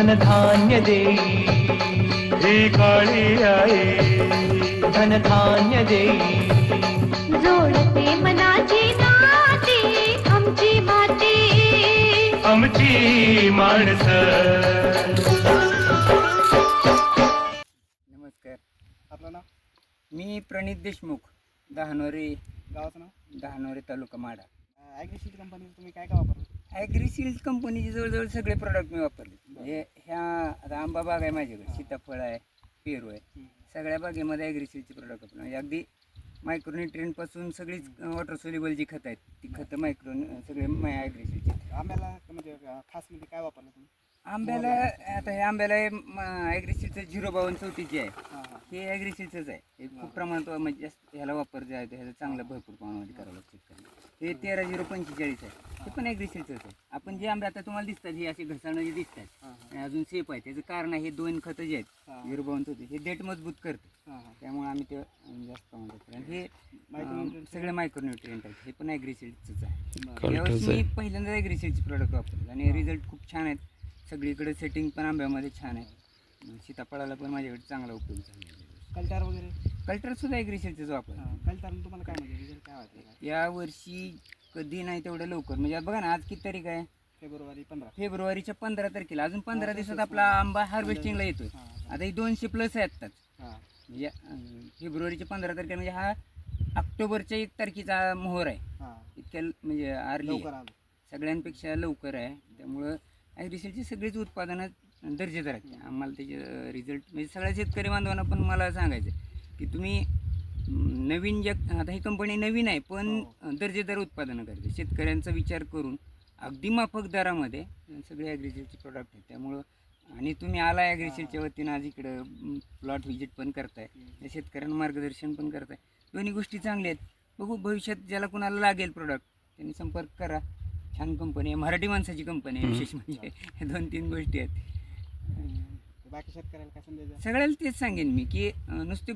धनधान्य देई ही काळी आई धनधान्य देई जोडते मनाची नाती आमची माती आमची माणसं. नमस्कार, आपलं नाव? मी प्रणित देशमुख, दहानोरी गावाचं नाव? दहानोरी तालुका माडा. ॲग्रीशील्ड कंपनीचं तुम्ही काय काय वापरलं? ॲग्रीसील्ड कंपनीचे जवळजवळ सगळे प्रोडक्ट मी वापरले. म्हणजे ह्या आता आंबा बाग आहे माझ्याकडे, सीताफळ आहे, पेरू आहे, सगळ्या बागेमध्ये ॲग्रीसील्डचे प्रोडक्ट वापरले. म्हणजे अगदी मायक्रोन्युट्रिएंटपासून सगळीच वॉटर सोल्युबल जी खतं आहेत ती खतं सगळे ॲग्रीसील्डचे. आंब्याला म्हणजे खास म्हणजे काय वापरलं तुम्ही? आंब्याला आता हे आंब्याला ॲग्रीसील्डचं 05234 जे आहे हे ॲग्रीसील्डचंच आहे. हे खूप प्रमाणात म्हणजे जास्त ह्याला वापर जे आहे ह्याचा चांगला भरपूर प्रमाणामध्ये करावं लागतं. हे 13045 आहे, हे पण ॲग्रीसील्डचंच आहे. आपण जे आंबे आता तुम्हाला दिसतात हे असे घसाणं जे दिसतात आणि अजून सेफ आहे, त्याचं कारण आहे हे 2 खतं जे आहेत 05234 हे देठ मजबूत करतं, त्यामुळे आम्ही ते जास्त प्रमाणात करतो. आणि हे सगळे मायक्रोन्युट्रिएंट आहेत, हे पण ॲग्रीसील्डचंच आहे. यावर्षी मी पहिल्यांदा ॲग्रीसील्डचे प्रोडक्ट वापरले आणि रिझल्ट खूप छान आहेत. सगळीकडे सेटिंग पण आंब्यामध्ये छान आहे. सीताफळाला पण माझ्याकडे चांगला उपयोग झाला. कल्टार वगैरे? कल्टर सुद्धा ॲग्रीसील्डचंच वापर. कल्टारनं तुम्हाला काय म्हणजे रिझल्ट काय वाटतं? यावर्षी कधी नाही तेवढं लवकर, म्हणजे बघा ना आज किती तारीख आहे? फेब्रुवारीच्या 15 तारखेला. अजून 15 दिवसात आपला आंबा हार्वेस्टिंगला येतोय. आता ही 200+ आहे आत्ताच. म्हणजे फेब्रुवारीच्या 15 तारखेला म्हणजे हा ऑक्टोबरच्या 1 तारखेचा मोहर आहे. इतक्या म्हणजे अर्ली सगळ्यांपेक्षा लवकर आहे. त्यामुळं ॲग्रीसील्डची सगळीच उत्पादनं दर्जेदार आहेत. आम्हाला त्याचे रिझल्ट म्हणजे सगळ्या शेतकरी बांधवांना पण मला सांगायचं की तुम्ही नवीन आता ही कंपनी नवीन आहे पण दर्जेदार उत्पादनं करते. शेतकऱ्यांचा विचार करून अगदी माफक दरामध्ये सगळे ॲग्रीसील्डचे प्रोडक्ट आहेत. त्यामुळं आणि तुम्ही आला ॲग्रीसील्डच्या वतीनं आज इकडं प्लॉट व्हिजिट पण करताय, शेतकऱ्यांना मार्गदर्शन पण करताय. दोन्ही गोष्टी चांगल्या आहेत. बघू भविष्यात ज्याला कुणाला लागेल प्रोडक्ट त्यांनी संपर्क करा. छान कंपनी आहे, मराठी माणसाची कंपनी आहे. विशेष म्हणजे 2-3 गोष्टी आहेत. बाकी शेतकऱ्याला काय संदेश? सगळ्याला तेच सांगेन मी की नुसते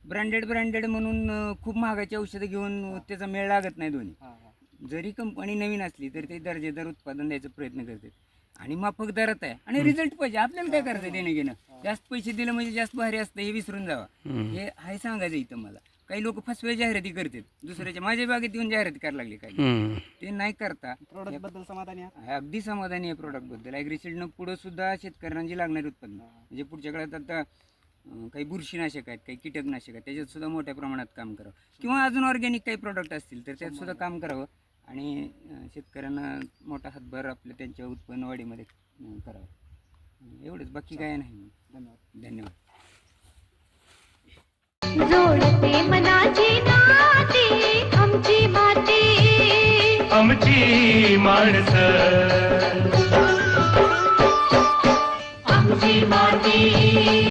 ब्रँडेड म्हणून खूप महागाची औषधं घेऊन त्याचा मेळ लागत नाही. दोन्ही जरी कंपनी नवीन असली तरी ते दर्जेदार उत्पादन द्यायचा प्रयत्न करते आणि माफक दरात आहे आणि रिझल्ट पाहिजे. आपल्याला काय करायचं देणं घेणं, जास्त पैसे दिलं म्हणजे जास्त भारी असतं हे विसरून जावा. हे हाय सांगायचं इथं मला. काही लोक फसव्या जाहिराती करतात, दुसऱ्याच्या माझ्या बागेत येऊन जाहिराती करायला लागली. काही ते नाही करता. प्रोडक्ट बद्दल समाधानी आहे? अगदी समाधानी आहे प्रोडक्ट बद्दल. ॲग्रीसील्डनं पुढं सुद्धा शेतकऱ्यांना जी लागणारी उत्पादन म्हणजे पुढच्या काळात आता काही बुरशीनाशक आहेत, काही कीटकनाशक आहेत, त्याच्यात सुद्धा मोठ्या प्रमाणात काम करावं किंवा अजून ऑर्गॅनिक काही प्रोडक्ट असतील तर त्यात सुद्धा काम करावं आणि शेतकऱ्यांना मोठा हातभार आपल्या त्यांच्या उत्पन्न वाढीमध्ये करावं. एवढंच, बाकी काय नाही. धन्यवाद. जोडते मनाची नाती आमची माती आमची माणसं. आमची माती.